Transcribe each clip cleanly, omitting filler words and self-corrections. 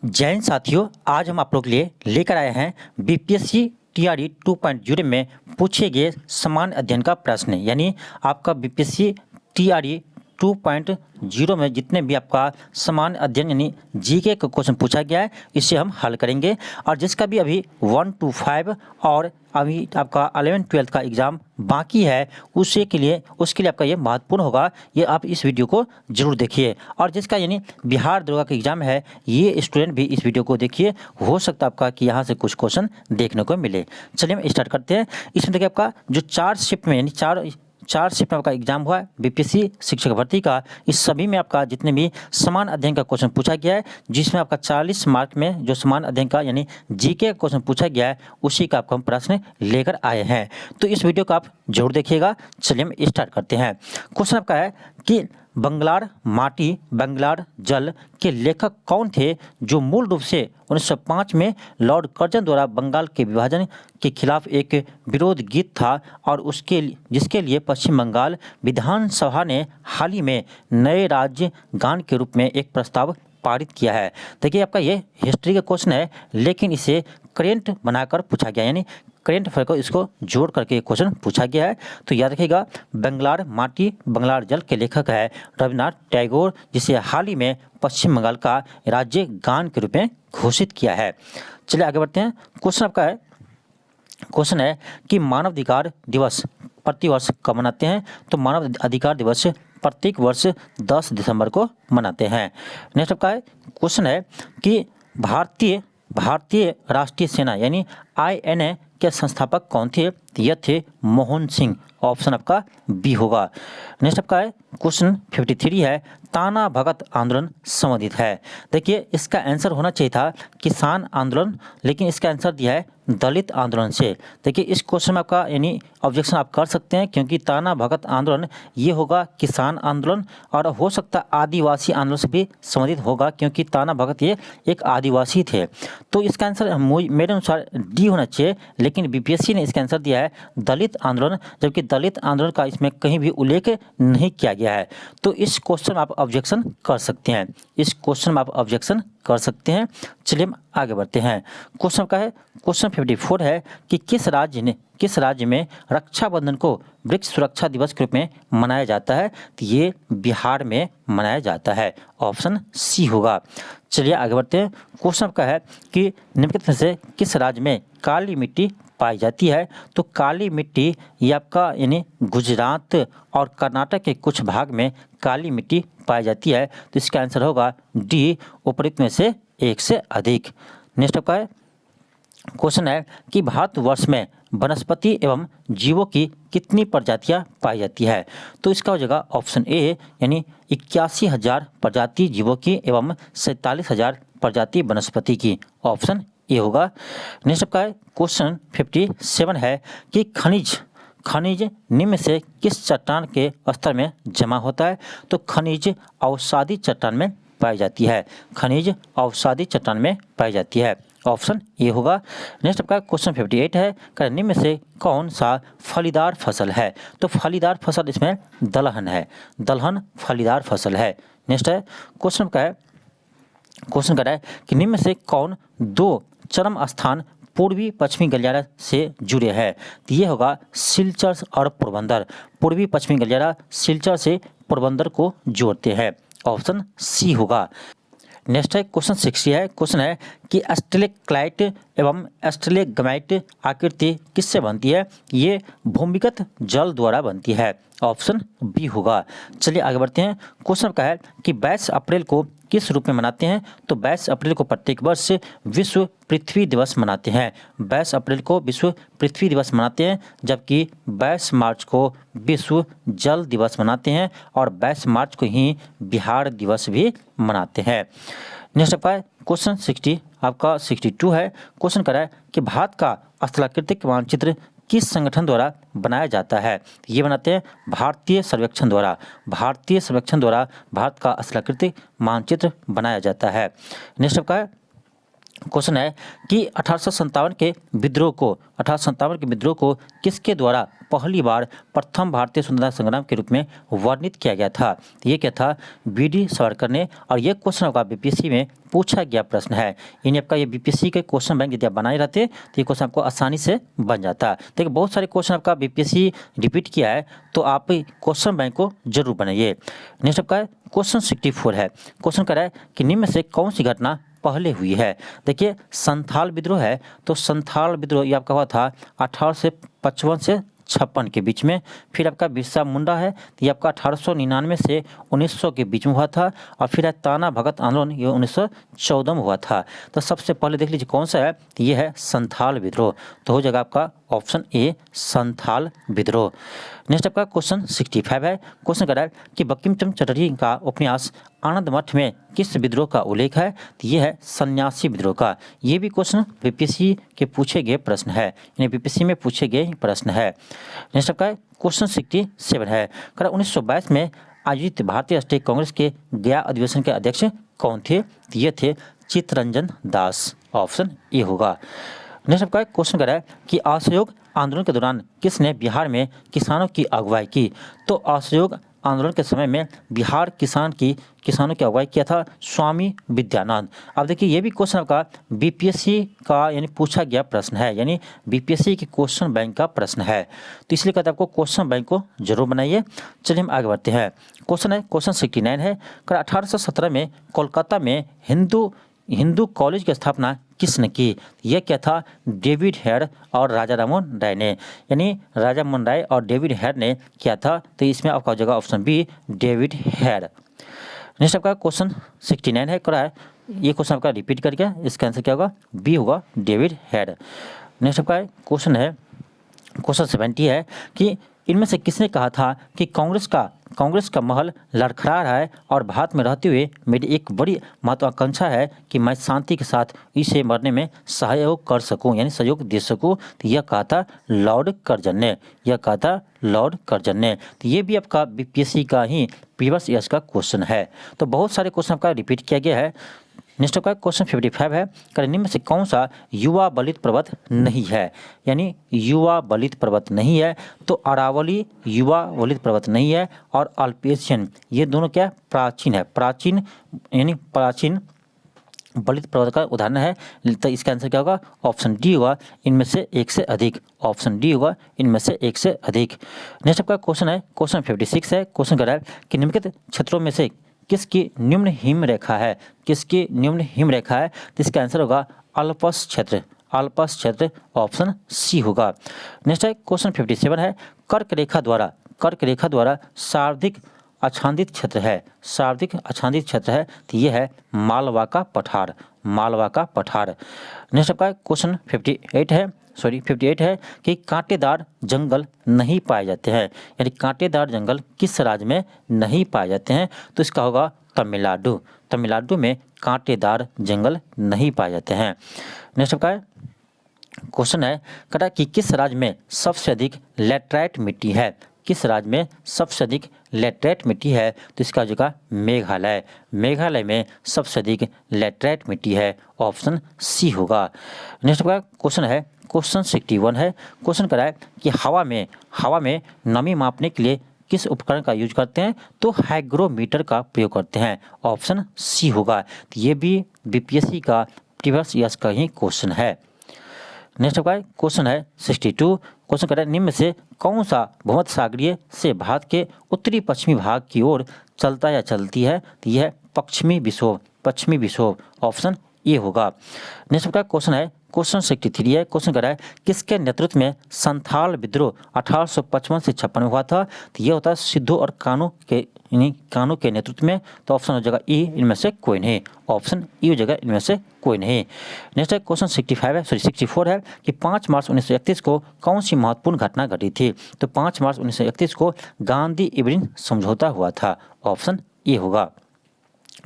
जय हिंद साथियों, आज हम आप लोग के लिए लेकर आए हैं बीपीएससी टीआरई 2.0 में पूछे गए समान अध्ययन का प्रश्न। यानी आपका बीपीएससी टीआरई 2.0 में जितने भी आपका समान अध्ययन यानी जीके का क्वेश्चन पूछा गया है, इसे हम हल करेंगे। और जिसका भी अभी 1 to 5 और अभी आपका 11-12 का एग्ज़ाम बाकी है, उसके लिए आपका ये महत्वपूर्ण होगा। ये आप इस वीडियो को जरूर देखिए। और जिसका यानी बिहार दरोगा का एग्ज़ाम है, ये स्टूडेंट भी इस वीडियो को देखिए। हो सकता है आपका कि यहाँ से कुछ क्वेश्चन देखने को मिले। चलिए हम स्टार्ट करते हैं। इसमें देखिए आपका जो 4 शिफ्ट में यानी चार शिफ्ट में आपका एग्जाम हुआ है बीपीएससी शिक्षक भर्ती का, इस सभी में आपका जितने भी समान अध्ययन का क्वेश्चन पूछा गया है, जिसमें आपका 40 मार्क में जो समान अध्ययन का यानी जीके का क्वेश्चन पूछा गया है, उसी का आपको हम प्रश्न लेकर आए हैं। तो इस वीडियो को आप जरूर देखिएगा। चलिए हम स्टार्ट करते हैं। क्वेश्चन आपका है कि बंगलार माटी बंगलार जल के लेखक कौन थे, जो मूल रूप से 1905 में लॉर्ड कर्जन द्वारा बंगाल के विभाजन के खिलाफ एक विरोध गीत था और जिसके लिए पश्चिम बंगाल विधानसभा ने हाल ही में नए राज्य गान के रूप में एक प्रस्ताव पारित किया है। देखिए आपका ये हिस्ट्री का क्वेश्चन है, लेकिन इसे करेंट बनाकर पूछा गया, यानी करेंट अफेयर को इसको जोड़ करके क्वेश्चन पूछा गया है। तो याद रखिएगा, बंगलार माटी बंगलार जल के लेखक है रविन्द्रनाथ टैगोर, जिसे हाल ही में पश्चिम बंगाल का राज्य गान के रूप में घोषित किया है। चलिए आगे बढ़ते हैं। क्वेश्चन है कि मानवाधिकार दिवस प्रतिवर्ष कब मनाते हैं। तो मानव अधिकार दिवस प्रत्येक वर्ष 10 दिसंबर को मनाते हैं। नेक्स्ट आपका क्वेश्चन है कि भारतीय राष्ट्रीय सेना यानी INA के संस्थापक कौन थे। यह थे मोहन सिंह। ऑप्शन आपका बी होगा। नेक्स्ट आपका है क्वेश्चन 53 है, ताना भगत आंदोलन संबंधित है। देखिए इसका आंसर होना चाहिए था किसान आंदोलन, लेकिन इसका आंसर दिया है दलित आंदोलन से। देखिए इस क्वेश्चन में आपका यानी ऑब्जेक्शन आप कर सकते हैं, क्योंकि ताना भगत आंदोलन ये होगा किसान आंदोलन, और हो सकता है आदिवासी आंदोलन से भी संबंधित होगा, क्योंकि ताना भगत ये एक आदिवासी थे। तो इसका आंसर मेरे अनुसार डी होना चाहिए, लेकिन बीपीएससी ने इसका आंसर दिया है दलित आंदोलन, जबकि दलित आंदोलन का इसमें कहीं भी उल्लेख नहीं किया गया है। तो इस क्वेश्चन में आप ऑब्जेक्शन कर सकते हैं, चलिए हम आगे बढ़ते हैं। क्वेश्चन का है क्वेश्चन 54 है कि किस राज्य में रक्षाबंधन को वृक्ष सुरक्षा दिवस के रूप में मनाया जाता है। तो ये बिहार में मनाया जाता है। ऑप्शन सी होगा। चलिए आगे बढ़ते हैं। क्वेश्चन का है कि निम्नलिखित में से किस राज्य में काली मिट्टी पाई जाती है। तो काली मिट्टी ये आपका यानी गुजरात और कर्नाटक के कुछ भाग में काली मिट्टी पाई जाती है। तो इसका आंसर होगा डी, उपरोक्त में से एक से अधिक। नेक्स्ट आपका है क्वेश्चन है कि भारतवर्ष में वनस्पति एवं जीवों की कितनी प्रजातियां पाई जाती है। तो इसका हो जाएगा ऑप्शन ए, यानी 81,000 प्रजाति जीवों की एवं 47,000 प्रजाति वनस्पति की। ऑप्शन ए होगा। नेक्स्ट आपका है क्वेश्चन 57 है कि खनिज निम्न से किस चट्टान के स्तर में जमा होता है। तो खनिज अवसादी चट्टान में पाई जाती है। ऑप्शन ए होगा। नेक्स्ट आपका क्वेश्चन 58 है कि निम्न में से कौन सा फलीदार फसल है। तो फलीदार फसल इसमें दलहन है, दलहन फलीदार फसल है। नेक्स्ट है क्वेश्चन का है कि निम्न में से कौन दो चरम स्थान पूर्वी पश्चिमी गलियारा से जुड़े हैं। तो ये होगा सिलचर और पोरबंदर। पूर्वी पश्चिमी गलियारा सिलचर से पोरबंदर को जोड़ते हैं। ऑप्शन सी होगा। नेक्स्ट है क्वेश्चन 60 है। क्वेश्चन है कि स्टेलेक्लाइट एवं स्टेलेग्माइट आकृति किससे बनती है। ये भूमिगत जल द्वारा बनती है। ऑप्शन बी होगा। चलिए आगे बढ़ते हैं। क्वेश्चन का है कि 22 अप्रैल को किस रूप में मनाते हैं। तो 22 अप्रैल को प्रत्येक वर्ष विश्व पृथ्वी दिवस मनाते हैं। 22 अप्रैल को विश्व पृथ्वी दिवस मनाते हैं, जबकि 22 मार्च को विश्व जल दिवस मनाते हैं, और 22 मार्च को ही बिहार दिवस भी मनाते हैं। नेक्स्ट आपका क्वेश्चन 62 है। क्वेश्चन कर रहा है कि भारत का स्थलाकृतिक मानचित्र किस संगठन द्वारा बनाया जाता है। ये बनाते हैं भारतीय सर्वेक्षण द्वारा भारत का स्थलाकृतिक मानचित्र बनाया जाता है। नेक्स्ट आपका क्वेश्चन है कि 1857 के विद्रोह को किसके द्वारा पहली बार प्रथम भारतीय स्वतंत्रता संग्राम के रूप में वर्णित किया गया था? ये क्या था? बी.डी. सावरकर ने। और ये क्वेश्चन आपका बीपीएससी में पूछा गया प्रश्न है। यानी आपका ये बीपीएससी के क्वेश्चन बैंक यदि आप बनाए रहते तो ये क्वेश्चन आपको आसानी से बन जाता। देखिए बहुत सारे क्वेश्चन आपका बीपीएससी रिपीट किया है, तो आप क्वेश्चन बैंक को जरूर बनाइए। नेक्स्ट आपका क्वेश्चन 64 है। क्वेश्चन कर रहा है कि निम्न में से कौन सी घटना पहले हुई है? देखिए संथाल विद्रोह है, तो संथाल विद्रोह ये आपका हुआ था 1855 से 56 के बीच में। फिर आपका बिरसा मुंडा है, तो ये आपका 1899 से 1900 के बीच में हुआ था। और फिर है ताना भगत आंदोलन, ये 1914 में हुआ था। तो सबसे पहले देख लीजिए कौन सा है, तो ये है संथाल विद्रोह। तो हो जाएगा आपका ऑप्शन ए संथाल विद्रोह। नेक्स्ट आपका क्वेश्चन 65 है। क्वेश्चन कर रहा है कि बंकिम चंद्र चटर्जी का उपन्यास आनंद मठ में किस विद्रोह का उल्लेख है? तो ये है सन्यासी विद्रोह का। ये भी क्वेश्चन बीपीएससी के पूछे गए प्रश्न है, यानी बीपीएससी में पूछे गए प्रश्न है। नेक्स्ट आपका क्वेश्चन 67 है। कर 1922 में आयोजित भारतीय राष्ट्रीय कांग्रेस के गया अधिवेशन के अध्यक्ष कौन थे? तो ये थे चित्तरंजन दास। ऑप्शन ए होगा। नेक्स्ट आपका क्वेश्चन कर रहा है कि असहयोग आंदोलन के दौरान किसने बिहार में किसानों की अगुवाई की? तो असहयोग आंदोलन के समय में बिहार किसानों की अगुवाई किया था स्वामी विद्यानंद। अब देखिए ये भी क्वेश्चन आपका बीपीएससी का यानी पूछा गया प्रश्न है, यानी बीपीएससी के क्वेश्चन बैंक का प्रश्न है, तो इसलिए कहते हैं आपको क्वेश्चन बैंक को जरूर बनाइए। चलिए हम आगे बढ़ते हैं। क्वेश्चन है क्वेश्चन 69 है। 1817 में कोलकाता में हिंदू कॉलेज की स्थापना किसने की? यह क्या था? डेविड हेड और राजा राममोहन राय ने, यानी राजा राममोहन राय और डेविड हेड ने किया था। तो इसमें आपका हो जाएगा option B David head. Next आपका क्वेश्चन 69 है करा है, ये क्वेश्चन आपका रिपीट करके इसका आंसर क्या होगा? बी होगा डेविड हेड। नेक्स्ट आपका क्वेश्चन है क्वेश्चन 70 है कि इनमें से किसने कहा था कि कांग्रेस का महल लड़खड़ा रहा है और भारत में रहते हुए मेरी एक बड़ी महत्वाकांक्षा है कि मैं शांति के साथ इसे मरने में सहयोग कर सकूं, यानी सहयोग दे सकूं। तो यह कहा था लॉर्ड कर्जन ने। तो ये भी आपका बीपीएससी का ही प्रीवियस ईयर्स का क्वेश्चन है। तो बहुत सारे क्वेश्चन आपका रिपीट किया गया है। नेक्स्ट आपका क्वेश्चन 55 है। निम्न में से कौन सा युवा बलित पर्वत नहीं है? यानी युवा बलित पर्वत नहीं है, तो अरावली युवा बलित पर्वत नहीं है, और अल्पेशियन ये दोनों क्या प्राचीन है, प्राचीन बलित पर्वत का उदाहरण है। तो इसका आंसर क्या होगा? ऑप्शन डी होगा इनमें से एक से अधिक। ऑप्शन डी होगा इनमें से एक से अधिक। नेक्स्ट आपका क्वेश्चन है क्वेश्चन 56 है। क्वेश्चन कर रहा है कि निम्नलिखित क्षेत्रों में से किसकी निम्न हिम रेखा है? तो इसका आंसर होगा अल्पस क्षेत्र। ऑप्शन सी होगा। नेक्स्ट है क्वेश्चन 57 है। कर्क रेखा द्वारा सार्वधिक आच्छादित क्षेत्र है, तो ये है मालवा का पठार। नेक्स्ट आपका क्वेश्चन 58 है कि कांटेदार जंगल नहीं पाए जाते हैं, यानी कांटेदार जंगल किस राज्य में नहीं पाए जाते हैं? तो इसका होगा तमिलनाडु में कांटेदार जंगल नहीं पाए जाते हैं। नेक्स्ट आपका क्वेश्चन है कटा कि किस राज्य में सबसे अधिक लैटराइट मिट्टी है? तो इसका जगह मेघालय में सबसे अधिक लैटराइट मिट्टी है। ऑप्शन सी होगा। नेक्स्ट आपका क्वेश्चन है क्वेश्चन 61 है। क्वेश्चन करा है कि हवा में नमी मापने के लिए किस उपकरण का यूज करते हैं? तो हाइग्रोमीटर का प्रयोग करते हैं। ऑप्शन सी होगा। तो ये भी बीपीएससी का प्रीवियस ईयर्स का ही क्वेश्चन है। नेक्स्ट आपका क्वेश्चन है 62। क्वेश्चन कर रहा है निम्न में से कौन सा भूमध्यसागरीय से भारत के उत्तरी पश्चिमी भाग की ओर चलता या चलती है? तो यह है पश्चिमी विक्षोभ। ऑप्शन ए होगा। नेक्स्ट आपका क्वेश्चन है क्वेश्चन 63 है। क्वेश्चन कर रहा है किसके नेतृत्व में संथाल विद्रोह 1855 से 56 में हुआ था? तो यह होता है सिद्धू और कानू के नेतृत्व में। तो ऑप्शन हो जाएगा ई इनमें से कोई नहीं। ऑप्शन ई हो जाएगा इनमें से कोई नहीं। नेक्स्ट है क्वेश्चन 64 है कि 5 मार्च 1931 को कौन सी महत्वपूर्ण घटना घटी थी? तो 5 मार्च 1931 को गांधी इरविन समझौता हुआ था। ऑप्शन ए होगा।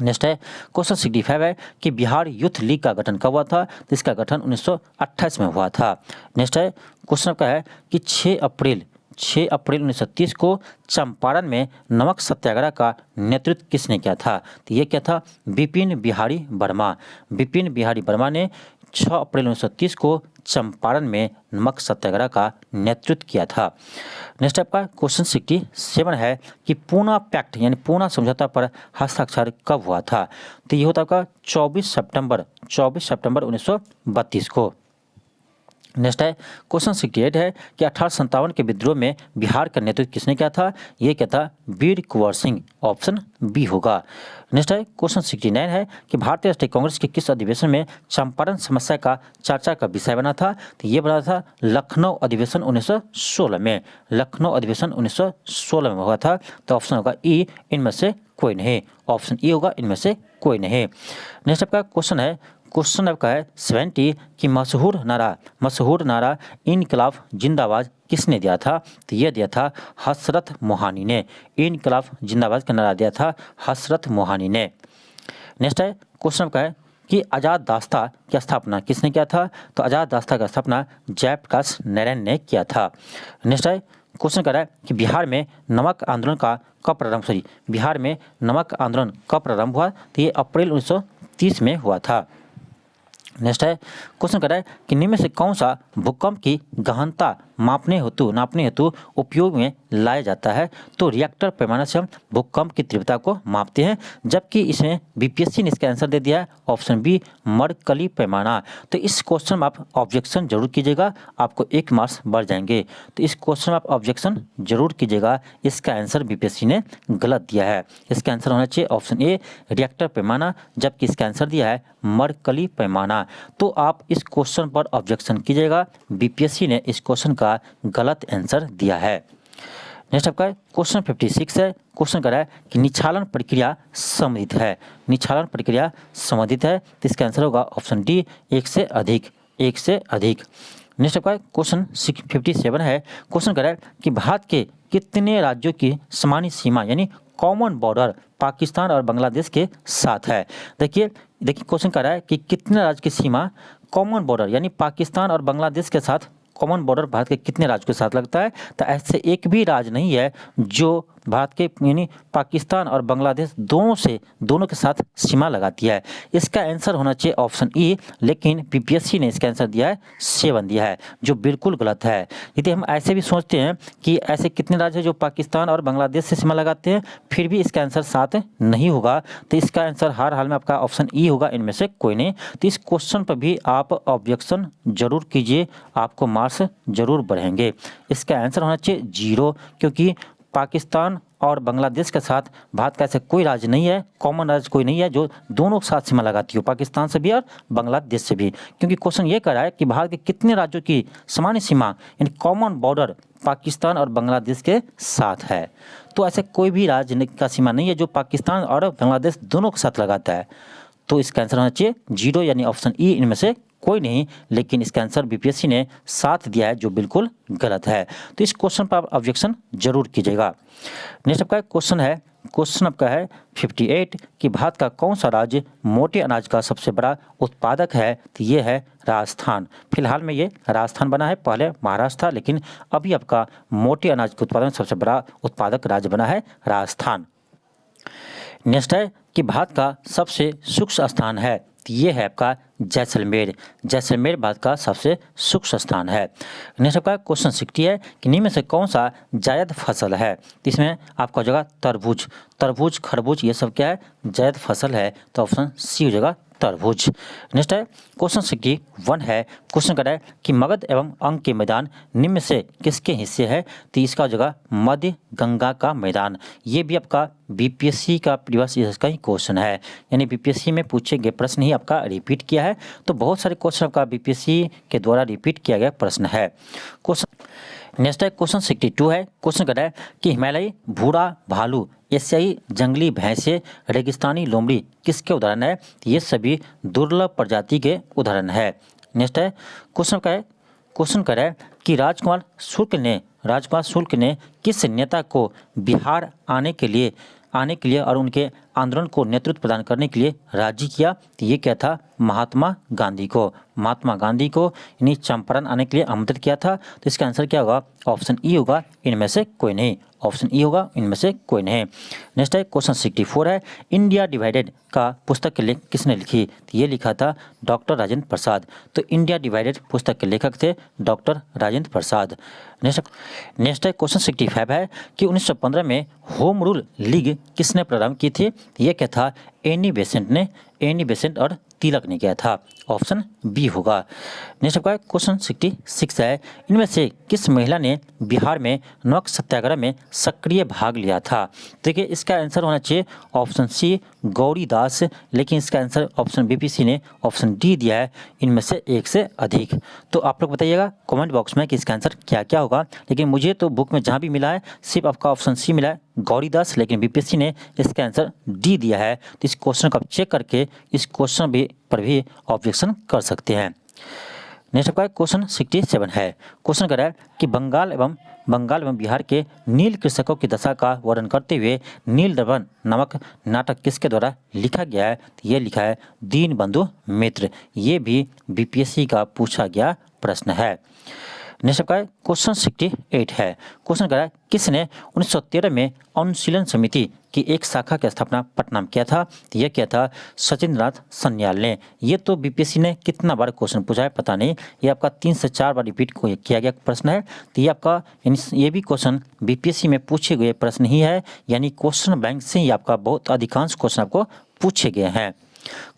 नेक्स्ट है क्वेश्चन 65 है कि बिहार यूथ लीग का गठन कब हुआ था? तो इसका गठन 1928 में हुआ था। नेक्स्ट है क्वेश्चन आपका है कि 6 6 अप्रैल 1930 को चंपारण में नमक सत्याग्रह का नेतृत्व किसने किया था? तो ये क्या था? बिपिन बिहारी वर्मा। बिपिन बिहारी वर्मा ने 6 अप्रैल 1930 को चंपारण में नमक सत्याग्रह का नेतृत्व किया था। नेक्स्ट आपका क्वेश्चन 67 है कि पूना पैक्ट यानी पूना समझौता पर हस्ताक्षर कब हुआ था? तो ये होता आपका 24 सितंबर 1932 को। नेक्स्ट है क्वेश्चन 68 है कि 1857 के विद्रोह में बिहार का नेतृत्व किसने किया था? ये क्या था? वीर कुंवर सिंह। ऑप्शन बी होगा। नेक्स्ट है क्वेश्चन 69 है कि भारतीय राष्ट्रीय कांग्रेस के किस अधिवेशन में चंपारण समस्या का चर्चा का विषय बना था? तो ये बना था लखनऊ अधिवेशन 1916 में। लखनऊ अधिवेशन 1916 में हुआ था। तो ऑप्शन होगा ई, इनमें से कोई नहीं। ऑप्शन ई होगा, इनमें से कोई नहीं। नेक्स्ट आपका क्वेश्चन आपका है 70 कि मशहूर नारा इनकलाब जिंदाबाद किसने दिया था? तो यह दिया था हसरत मोहानी ने। इनकलाब जिंदाबाद का नारा दिया था हसरत मोहानी ने। नेक्स्ट है क्वेश्चन आपका है कि आज़ाद दास्ता की स्थापना किसने किया था? तो आज़ाद दास्ता की स्थापना जयप्रकाश नारायण ने किया था। नेक्स्ट है क्वेश्चन कर रहा है कि बिहार में नमक आंदोलन कब प्रारंभ हुआ? तो ये अप्रैल 1930 में हुआ था। नेक्स्ट है क्वेश्चन कर रहा है कि निम्न में से कौन सा भूकंप की गहनता नापने हेतु उपयोग में लाया जाता है? तो रिएक्टर पैमाना से हम भूकंप की तीव्रता को मापते हैं, जबकि इसमें बीपीएससी ने इसका आंसर दे दिया है ऑप्शन बी मरकली पैमाना। तो इस क्वेश्चन में आप ऑब्जेक्शन जरूर कीजिएगा, आपको 1 मार्क्स बढ़ जाएंगे। तो इस क्वेश्चन में आप ऑब्जेक्शन जरूर कीजिएगा, इसका आंसर बीपीएससी ने गलत दिया है। इसका आंसर होना चाहिए ऑप्शन ए रिएक्टर पैमाना, जबकि इसका आंसर दिया है मरकली पैमाना। तो आप इस क्वेश्चन पर ऑब्जेक्शन कीजिएगा, बीपीएससी ने इस क्वेश्चन का गलत आंसर दिया है। नेक्स्ट आपका क्वेश्चन 56 है। क्वेश्चन कर रहा है कि निच्छालन प्रक्रिया संबंधित है। तो इसका आंसर होगा ऑप्शन डी 1 से अधिक। नेक्स्ट आपका क्वेश्चन 57 है। क्वेश्चन कर रहा है कि भारत के कितने राज्यों की सामान्य सीमा यानी कॉमन बॉर्डर पाकिस्तान और बांग्लादेश के साथ है? देखिए क्वेश्चन कर रहा है कि कितने राज्य की सीमा कॉमन बॉर्डर यानी पाकिस्तान और बांग्लादेश के साथ कॉमन बॉर्डर भारत के कितने राज्य के साथ लगता है? तो ऐसे एक भी राज्य नहीं है जो भारत के यानी पाकिस्तान और बांग्लादेश दोनों के साथ सीमा लगाती है। इसका आंसर होना चाहिए ऑप्शन ई, लेकिन बीपीएससी ने इसका आंसर दिया है 7 दिया है, जो बिल्कुल गलत है। यदि हम ऐसे भी सोचते हैं कि ऐसे कितने राज्य हैं जो पाकिस्तान और बांग्लादेश से सीमा लगाते हैं, फिर भी इसका आंसर 7 नहीं होगा। तो इसका आंसर हर हाल में आपका ऑप्शन ई होगा, इनमें से कोई नहीं। तो इस क्वेश्चन पर भी आप ऑब्जेक्शन जरूर कीजिए, आपको मार्क्स जरूर बढ़ेंगे। इसका आंसर होना चाहिए 0, क्योंकि पाकिस्तान और बांग्लादेश के साथ भारत का ऐसा कोई राज्य नहीं है, कॉमन राज्य कोई नहीं है जो दोनों के साथ सीमा लगाती हो, पाकिस्तान से भी और बांग्लादेश से भी। क्योंकि क्वेश्चन ये कर रहा है कि भारत के कितने राज्यों की सामान्य सीमा यानी कॉमन बॉर्डर पाकिस्तान और बांग्लादेश के साथ है। तो ऐसे कोई भी राज्य का सीमा नहीं है जो पाकिस्तान और बांग्लादेश दोनों के साथ लगाता है। तो इसका आंसर होना चाहिए 0 यानी ऑप्शन ई, इनमें से कोई नहीं। लेकिन इसका आंसर बीपीएससी ने 7 दिया है, जो बिल्कुल गलत है। तो इस क्वेश्चन पर आप ऑब्जेक्शन जरूर कीजिएगा। नेक्स्ट आपका क्वेश्चन आपका है 58 कि भारत का कौन सा राज्य मोटे अनाज का सबसे बड़ा उत्पादक है? तो ये है राजस्थान। फिलहाल में ये राजस्थान बना है, पहले महाराष्ट्र था, लेकिन अभी आपका मोटे अनाज के उत्पादन में सबसे बड़ा उत्पादक राज्य बना है राजस्थान। नेक्स्ट है कि भारत का सबसे सूक्ष्म स्थान है, तो ये है आपका जैसलमेर भारत का सबसे सूक्ष्म स्थान है। नेक्स्ट आपका क्वेश्चन 60 है कि निम्न में से कौन सा जायद फसल है? तो इसमें आपका हो जाएगा तरबूज, खरबूज, ये सब क्या है? जायद फसल है। तो ऑप्शन सी हो जाएगा तरबूज। नेक्स्ट है क्वेश्चन 61 है। क्वेश्चन कर रहा है कि मगध एवं अंग के मैदान निम्न में से किसके हिस्से है? तो इसका हो जाएगा मध्य गंगा का मैदान। ये भी आपका बीपीएससी का प्रीवियस ईयर का ही क्वेश्चन है, यानी बीपीएससी में पूछे गए प्रश्न ही आपका रिपीट किया है। तो बहुत सारे क्वेश्चन आपका बीपीएससी के द्वारा रिपीट किया गया प्रश्न है। नेक्स्ट है क्वेश्चन 62 है। क्वेश्चन कर रहा है कि हिमालयी भूरा भालू, एशियाई जंगली भैंसे, रेगिस्तानी लोमड़ी किसके उदाहरण है? ये सभी दुर्लभ प्रजाति के उदाहरण है। नेक्स्ट है क्वेश्चन कर रहा है कि राजकुमार शुक्ल ने किस नेता को बिहार आने के लिए और उनके आंदोलन को नेतृत्व प्रदान करने के लिए राजी किया? तो ये क्या था? महात्मा गांधी को। महात्मा गांधी को यानी चंपारण आने के लिए आमंत्रित किया था। तो इसका आंसर क्या होगा? ऑप्शन ई होगा, इनमें से कोई नहीं। ऑप्शन ई होगा, इनमें से कोई नहीं। नेक्स्ट है क्वेश्चन 64 है, इंडिया डिवाइडेड का पुस्तक के लेखक किसने लिखी? तो ये लिखा था डॉक्टर राजेंद्र प्रसाद। तो इंडिया डिवाइडेड पुस्तक के लेखक थे डॉक्टर राजेंद्र प्रसाद। नेक्स्ट है क्वेश्चन 65 है कि 1915 में होम रूल लीग किसने प्रारंभ की थी? ये क्या था? एनी बेसेंट ने। एनी बेसेंट और तिलक ने किया था। ऑप्शन बी होगा। नेक्स्ट आपका क्वेश्चन 66 है, इनमें से किस महिला ने बिहार में नमक सत्याग्रह में सक्रिय भाग लिया था? देखिए इसका आंसर होना चाहिए ऑप्शन सी गौरी दास, लेकिन इसका आंसर ऑप्शन बीपीसी ने ऑप्शन डी दिया है, इनमें से एक से अधिक। तो आप लोग बताइएगा कमेंट बॉक्स में कि इसका आंसर क्या क्या होगा। लेकिन मुझे तो बुक में जहाँ भी मिला है सिर्फ आपका ऑप्शन सी मिला है गौरी दास, लेकिन बीपीएससी ने इसका आंसर डी दिया है। तो इस क्वेश्चन को आप चेक करके इस क्वेश्चन पर भी ऑब्जेक्शन कर सकते हैं। नेक्स्ट आपका क्वेश्चन 67 है। क्वेश्चन कह रहा है कि बंगाल एवं बिहार के नील कृषकों की दशा का वर्णन करते हुए नील दर्पण नामक नाटक किसके द्वारा लिखा गया है? तो ये लिखा है दीनबंधु मित्र। ये भी बीपीएससी का पूछा गया प्रश्न है। नेक्स्ट आपका क्वेश्चन 68 है। क्वेश्चन कह रहा है किसने 1913 में अनुशीलन समिति की एक शाखा की स्थापना पटना में किया था? तो यह किया था सचिंद्रनाथ सन्याल ने। ये तो बीपीएससी ने कितना बार क्वेश्चन पूछा है पता नहीं, ये आपका 3 से 4 बार रिपीट किया गया प्रश्न है। तो ये आपका ये भी क्वेश्चन बीपीएससी में पूछे गए प्रश्न ही है, यानी क्वेश्चन बैंक से ही आपका बहुत अधिकांश क्वेश्चन आपको पूछे गए हैं।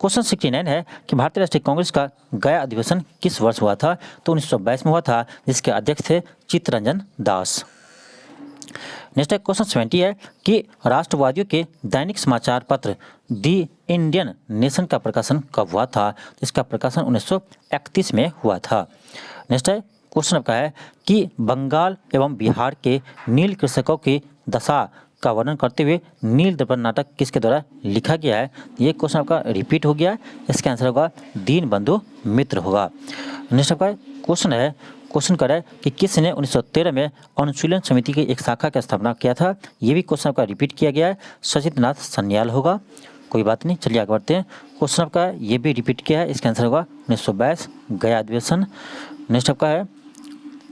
क्वेश्चन 69 है कि भारतीय राष्ट्रीय कांग्रेस का गया अधिवेशन किस वर्ष हुआ था? तो 1922 में हुआ था, जिसके अध्यक्ष थे चित्तरंजन दास। नेक्स्ट है क्वेश्चन 70 है कि राष्ट्रवादियों के दैनिक समाचार पत्र दी इंडियन नेशन का प्रकाशन कब हुआ था? इसका प्रकाशन 1931 में हुआ था। नेक्स्ट है क्वेश्चन आपका है कि बंगाल एवं बिहार के नील कृषकों की दशा का वर्णन करते हुए नील दर्पण नाटक किसके द्वारा लिखा गया है? ये क्वेश्चन आपका रिपीट हो गया है, इसका आंसर होगा दीनबंधु मित्र होगा। नेक्स्ट आपका क्वेश्चन कर रहा है कि किसने 1913 में अनुशीलन समिति की एक शाखा की स्थापना किया था? ये भी क्वेश्चन आपका रिपीट किया गया है, सचिंद्रनाथ सन्याल होगा। कोई बात नहीं, चलिए आगे बढ़ते हैं। क्वेश्चन आपका ये भी रिपीट किया है, इसका आंसर होगा 1922 गया अधिवेशन। नेक्स्ट आपका है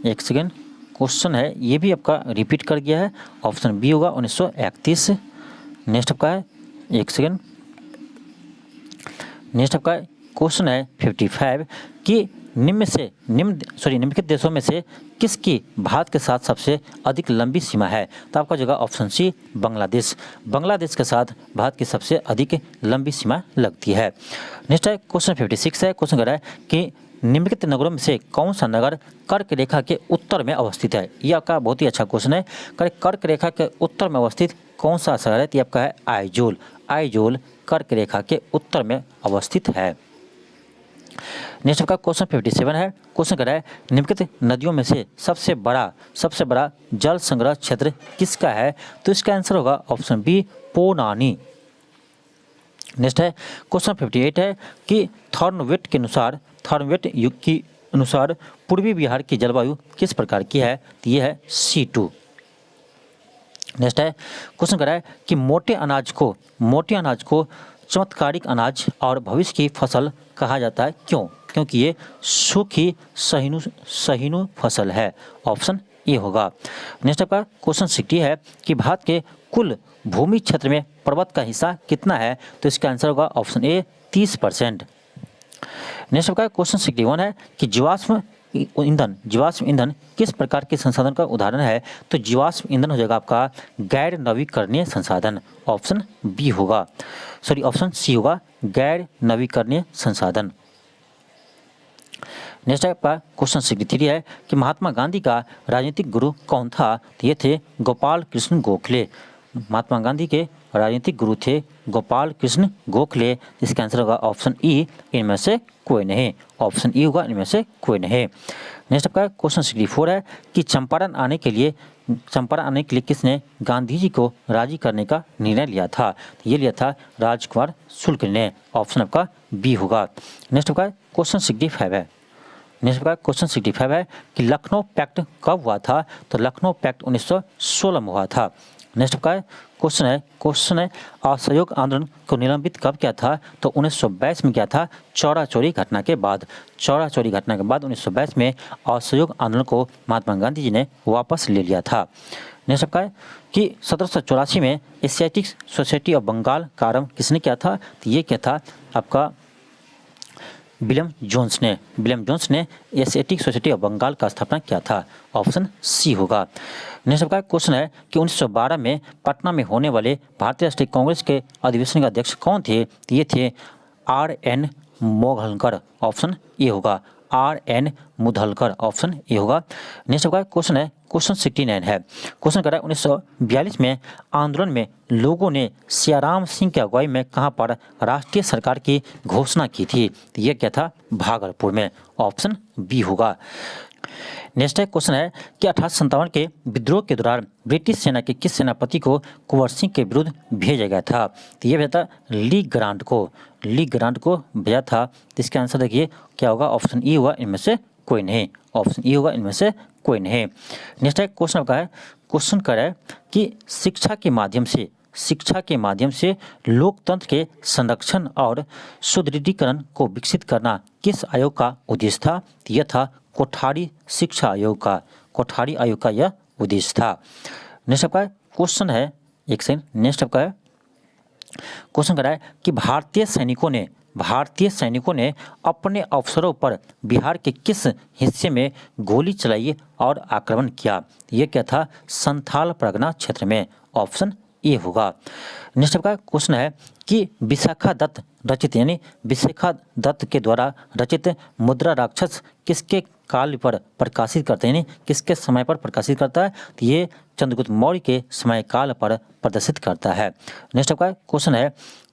एक सेकेंड क्वेश्चन है, ये भी आपका रिपीट कर गया है, ऑप्शन बी होगा 1931। नेक्स्ट आपका है एक सेकेंड नेक्स्ट आपका क्वेश्चन है 55 कि निम्नलिखित देशों में से किसकी भारत के साथ सबसे अधिक लंबी सीमा है? तो आपका जगह ऑप्शन सी बांग्लादेश। बांग्लादेश के साथ भारत की सबसे अधिक लंबी सीमा लगती है। नेक्स्ट है क्वेश्चन 56 है। क्वेश्चन कह रहा है कि निम्नलिखित नगरों में से कौन सा नगर कर्क रेखा के उत्तर में अवस्थित है? ये आपका बहुत ही अच्छा क्वेश्चन है। कर्क रेखा के उत्तर में अवस्थित कौन सा शहर है? तो ये आपका है आइजोल। आइजोल कर्क रेखा के उत्तर में अवस्थित है। नेक्स्ट आपका क्वेश्चन 57 है। क्वेश्चन कर रहा है निम्नलिखित नदियों में से सबसे बड़ा जल संग्रह क्षेत्र किसका है? तो इसका आंसर होगा ऑप्शन बी पोनानी। नेक्स्ट है क्वेश्चन 58 है कि थॉर्नवेट युग के अनुसार पूर्वी बिहार की जलवायु किस प्रकार की है? तो यह है C2। नेक्स्ट है क्वेश्चन कर रहा है कि मोटे अनाज को चमत्कारिक अनाज और भविष्य की फसल कहा जाता है, क्यों? क्योंकि ये सूखी सहिष्णु फसल है, ऑप्शन ए होगा। नेक्स्ट आपका क्वेश्चन 60 है कि भारत के कुल भूमि क्षेत्र में पर्वत का हिस्सा कितना है? तो इसका आंसर होगा ऑप्शन ए 30%। नेक्स्ट आपका क्वेश्चन 61 है कि जीवाश्म ईंधन किस प्रकार के संसाधन का उदाहरण है? तो जीवाश्म ईंधन हो जाएगा आपका गैर नवीकरणीय संसाधन, ऑप्शन बी होगा, ऑप्शन सी होगा गैर नवीकरणीय संसाधन। नेक्स्ट आपका क्वेश्चन 63 है कि महात्मा गांधी का राजनीतिक गुरु कौन था? तो ये थे गोपाल कृष्ण गोखले। महात्मा गांधी के राजनीतिक गुरु थे गोपाल कृष्ण गोखले। इसका आंसर होगा ऑप्शन ई, इनमें से कोई नहीं, ऑप्शन ई होगा, इनमें से कोई नहीं। नेक्स्ट आपका क्वेश्चन 64 है कि चंपारण आने के लिए किसने गांधी जी को राजी करने का निर्णय लिया था? तो ये लिया था राजकुमार शुक्ल ने, ऑप्शन आपका बी होगा। नेक्स्ट आपका क्वेश्चन 65 है कि लखनऊ पैक्ट कब हुआ था? तो लखनऊ पैक्ट 1916 में हुआ था। नेक्स्ट आपका क्वेश्चन है असहयोग आंदोलन को निलंबित कब किया था? तो 1922 में किया था, चौरा चोरी घटना के बाद। 1922 में असहयोग आंदोलन को महात्मा गांधी जी ने वापस ले लिया था। नेक्स्ट आपका है कि 1784 में एशियाटिक सोसाइटी ऑफ बंगाल का आरंभ किसने किया था? तो ये क्या था आपका विलियम जोन्स ने एशियाटिक सोसाइटी ऑफ बंगाल का स्थापना किया था। ऑप्शन सी होगा। नेक्स्ट आपका क्वेश्चन है कि 1912 में पटना में होने वाले भारतीय राष्ट्रीय कांग्रेस के अधिवेशन के अध्यक्ष कौन थे? तो ये थे R.N. मोघलकर। ऑप्शन ए होगा, R.N. मुधलकर। ऑप्शन ए होगा। नेक्स्ट आपका क्वेश्चन है, क्वेश्चन 69 है। क्वेश्चन कर रहा है 1942 में आंदोलन में लोगों ने सियाराम सिंह की अगुवाई में कहां पर राष्ट्रीय सरकार की घोषणा की थी? तो यह क्या था? भागलपुर में। ऑप्शन बी होगा। नेक्स्ट क्वेश्चन है कि 1857 के विद्रोह के दौरान ब्रिटिश सेना के किस सेनापति को कुंवर सिंह के विरुद्ध भेजा गया था? तो ये भेजा था ली ग्रांट को भेजा था। तो इसका आंसर देखिए क्या होगा? ऑप्शन ई होगा, इनमें से कोई नहीं। ऑप्शन ई होगा, इनमें से कोई नहीं। नेक्स्ट क्वेश्चन का है, क्वेश्चन कर है कि शिक्षा के माध्यम से लोकतंत्र के संरक्षण और सुदृढ़ीकरण को विकसित करना किस आयोग का उद्देश्य था? यह था कोठारी शिक्षा आयोग का यह उद्देश्य था। नेक्स्ट आपका क्वेश्चन है, एक सेकंड। नेक्स्ट आपका है क्वेश्चन कर रहा है कि भारतीय सैनिकों ने अपने अवसरों पर बिहार के किस हिस्से में गोली चलाई और आक्रमण किया? यह क्या था? संथाल परगना क्षेत्र में। ऑप्शन ए होगा। नेक्स्ट आपका क्वेश्चन है कि विशाखा दत्त के द्वारा रचित मुद्रा राक्षस किसके काल पर प्रकाशित करते हैं, किसके समय पर प्रकाशित करता है? तो ये चंद्रगुप्त मौर्य के समय काल पर प्रदर्शित करता है। नेक्स्ट आपका क्वेश्चन है,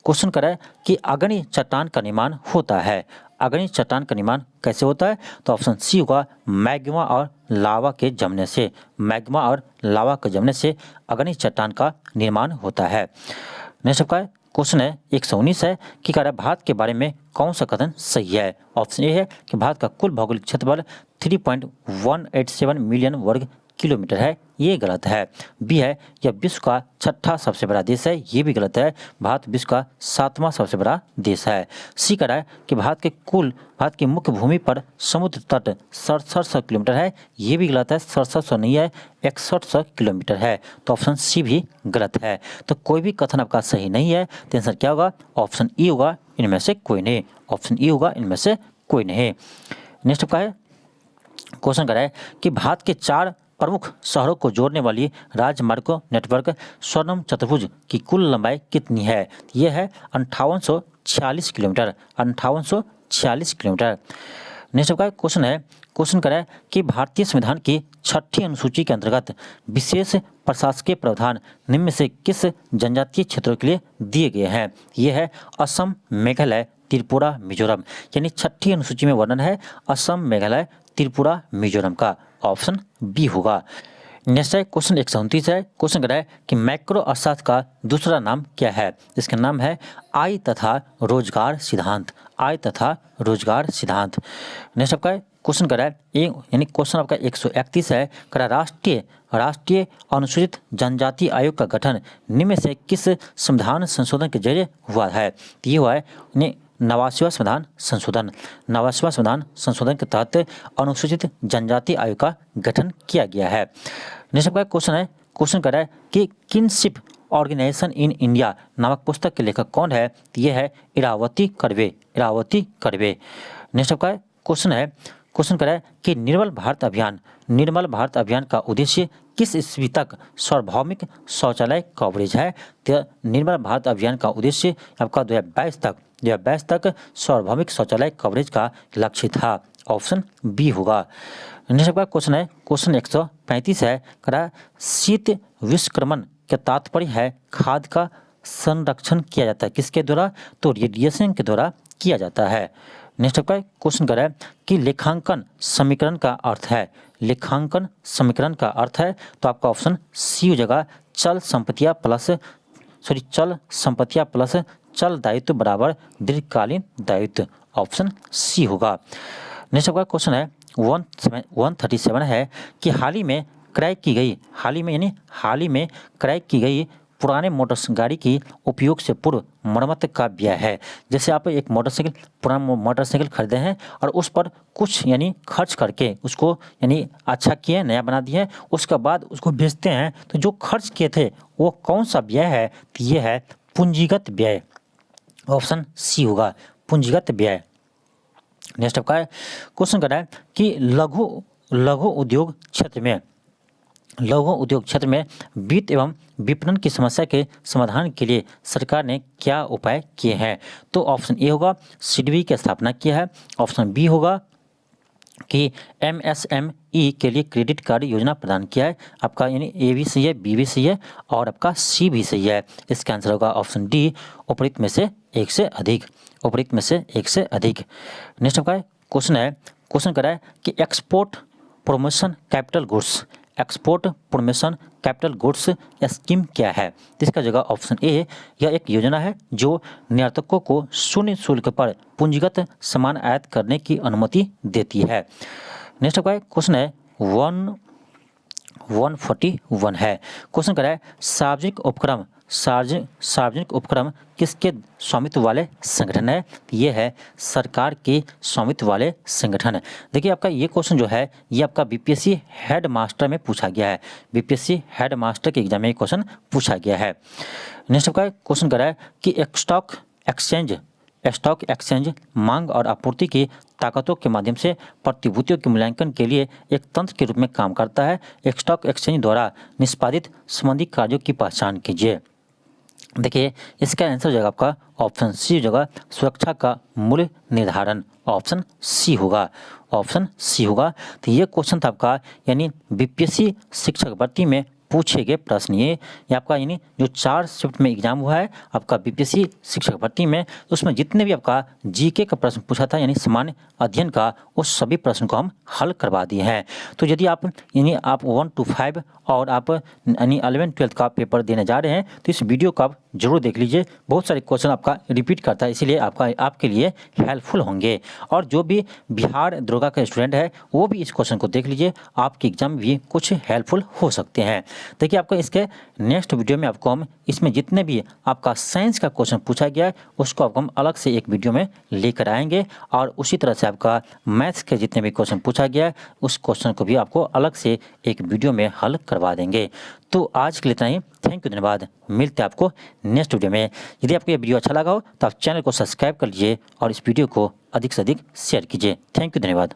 क्वेश्चन कर रहा है कि अग्नि चट्टान का निर्माण होता है। अग्नि चट्टान का निर्माण कैसे होता है? तो ऑप्शन सी होगा, मैग्मा और लावा के जमने से अग्नि चट्टान का निर्माण होता है। नेक्स्ट आपका क्वेश्चन है 119 है कि कह रहा है भारत के बारे में कौन सा कथन सही है? ऑप्शन ए है कि भारत का कुल भौगोलिक क्षेत्रफल 3.187 मिलियन वर्ग किलोमीटर है, ये गलत है। बी है यह विश्व का छठा सबसे बड़ा देश है, ये भी गलत है। भारत विश्व का 7वां सबसे बड़ा देश है। सी कह रहा है कि भारत की मुख्य भूमि पर समुद्र तट 6700 किलोमीटर है, ये भी गलत है। 6700 नहीं है, 6100 किलोमीटर है। तो ऑप्शन सी भी गलत है। तो कोई भी कथन आपका सही नहीं है। तो आंसर क्या होगा? ऑप्शन ई होगा, इनमें से कोई नहीं। ऑप्शन ई होगा, इनमें से कोई नहीं। नेक्स्ट आपका है क्वेश्चन कर रहा है कि भारत के 4 प्रमुख शहरों को जोड़ने वाली राजमार्ग नेटवर्क स्वर्णम चतुर्भुज की कुल लंबाई कितनी है? यह है 5846 किलोमीटर। 5846 किलोमीटर। नेक्स्ट आपका क्वेश्चन है, क्वेश्चन कर रहा है कि भारतीय संविधान की 6ठी अनुसूची के अंतर्गत विशेष प्रशासकीय प्रावधान निम्न में से किस जनजातीय क्षेत्रों के लिए दिए गए हैं? यह है असम, मेघालय, त्रिपुरा, मिजोरम। यानी 6ठी अनुसूची में वर्णन है असम, मेघालय, त्रिपुरा, मिजोरम का। ऑप्शन बी होगा। नेक्स्ट है क्वेश्चन 129 है। क्वेश्चन कर रहा है कि मैक्रो अर्थशास्त्र का दूसरा नाम क्या है? इसका नाम है आय तथा रोजगार सिद्धांत। नेक्स्ट आपका क्वेश्चन कर रहा है यानी क्वेश्चन आपका 131 है। कर रहा राष्ट्रीय अनुसूचित जनजाति आयोग का गठन निम्न में से किस संविधान संशोधन के जरिए हुआ है? तो ये हुआ है 89वां संविधान संशोधन के तहत अनुसूचित जनजाति आयोग का गठन किया गया है। नेक्स्ट आपका क्वेश्चन है, क्वेश्चन कर रहा है कि किनशिप ऑर्गेनाइजेशन इन इंडिया नामक पुस्तक के लेखक कौन है? तो ये है इरावती कर्वे। नेक्स्ट आपका क्वेश्चन है, क्वेश्चन कर रहा है कि निर्मल भारत अभियान का उद्देश्य किस ईस्वी तक सार्वभौमिक शौचालय कवरेज है? तो निर्मल भारत अभियान का उद्देश्य आपका 2022 तक सार्वभौमिक शौचालय कवरेज का लक्ष्य था। ऑप्शन बी होगा। नेक्स्ट आपका क्वेश्चन है, क्वेश्चन 135 है। करा शीत विष्क्रमण का तात्पर्य है खाद का संरक्षण किया जाता है किसके द्वारा? तो रेडिएशन के द्वारा किया जाता है। नेक्स्ट आपका क्वेश्चन कर रहा है कि लेखांकन समीकरण का अर्थ है। तो आपका ऑप्शन सी हो जाएगा, चल संपत्तियां प्लस चल दायित्व बराबर दीर्घकालीन दायित्व। ऑप्शन सी होगा। नेक्स्ट आपका क्वेश्चन है 137 है कि हाल ही में क्रय की गई हाल ही में क्रय की गई पुराने मोटर गाड़ी की उपयोग से पूर्व मरम्मत का व्यय है। जैसे आप एक पुराना मोटरसाइकिल खरीदे हैं और उस पर कुछ खर्च करके उसको अच्छा किए, नया बना दिए, उसके बाद उसको बेचते हैं, तो जो खर्च किए थे वो कौन सा व्यय है? तो ये है पूंजीगत व्यय। ऑप्शन सी होगा, पूंजीगत व्यय। नेक्स्ट आपका क्वेश्चन कर रहा है कि लघु उद्योग क्षेत्र में वित्त एवं विपणन की समस्या के समाधान के लिए सरकार ने क्या उपाय किए हैं? तो ऑप्शन ए होगा सिडबी की स्थापना किया है। ऑप्शन बी होगा कि MSME के लिए क्रेडिट कार्ड योजना प्रदान किया है। आपका ए भी सही है, बी भी सही है और आपका सी भी सही है। इसका आंसर होगा ऑप्शन डी, उपरोक्त में से एक से अधिक। नेक्स्ट आपका क्वेश्चन कर रहा है कि export promotion capital goods scheme क्या है? इसका जगह ऑप्शन ए, यह एक योजना है जो निर्यातकों को शून्य शुल्क पर पूंजीगत सामान आयात करने की अनुमति देती है। नेक्स्ट आपका क्वेश्चन है 141 है। क्वेश्चन कर रहा है सार्वजनिक उपक्रम किसके स्वामित्व वाले संगठन है? ये है सरकार के स्वामित्व वाले संगठन। देखिए आपका ये क्वेश्चन जो है ये आपका बीपीएससी हेड मास्टर में पूछा गया है। बीपीएससी हेड मास्टर के एग्जाम में ये क्वेश्चन पूछा गया है। नेक्स्ट आपका क्वेश्चन कर रहा है कि स्टॉक एक्सचेंज मांग और आपूर्ति की ताकतों के माध्यम से प्रतिभूतियों के मूल्यांकन के लिए एक तंत्र के रूप में काम करता है। एक स्टॉक एक्सचेंज द्वारा निष्पादित संबंधी कार्यों की पहचान कीजिए। देखिए इसका आंसर हो जाएगा आपका ऑप्शन सी हो जाएगा, सुरक्षा का मूल्य निर्धारण। ऑप्शन सी होगा। तो ये क्वेश्चन था आपका बीपीएससी शिक्षक भर्ती में पूछे गए प्रश्न। ये आपका जो 4 शिफ्ट में एग्जाम हुआ है आपका बीपीएससी शिक्षक भर्ती में, उसमें जितने भी आपका जीके का प्रश्न पूछा था सामान्य अध्ययन का, उस सभी प्रश्न को हम हल करवा दिए हैं। तो यदि आप 1 to 5 और आप 11-12 का पेपर देने जा रहे हैं तो इस वीडियो को आप जरूर देख लीजिए। बहुत सारे क्वेश्चन आपका रिपीट करता है, इसीलिए आपके लिए हेल्पफुल होंगे। और जो भी बिहार दरोगा का स्टूडेंट है वो भी इस क्वेश्चन को देख लीजिए, आपके एग्जाम भी कुछ हेल्पफुल हो सकते हैं। देखिए आपको इसके नेक्स्ट वीडियो में आपको हम इसमें जितने भी आपका साइंस का क्वेश्चन पूछा गया है उसको आपको हम अलग से एक वीडियो में लेकर आएंगे, और उसी तरह से आपका मैथ्स के जितने भी क्वेश्चन पूछा गया है उस क्वेश्चन को भी आपको अलग से एक वीडियो में हल करवा देंगे। तो आज के लिए इतना ही। थैंक यू, धन्यवाद। मिलते हैं आपको नेक्स्ट वीडियो में। यदि आपको ये वीडियो अच्छा लगा हो तो आप चैनल को सब्सक्राइब कर लीजिए और इस वीडियो को अधिक से अधिक शेयर कीजिए। थैंक यू, धन्यवाद।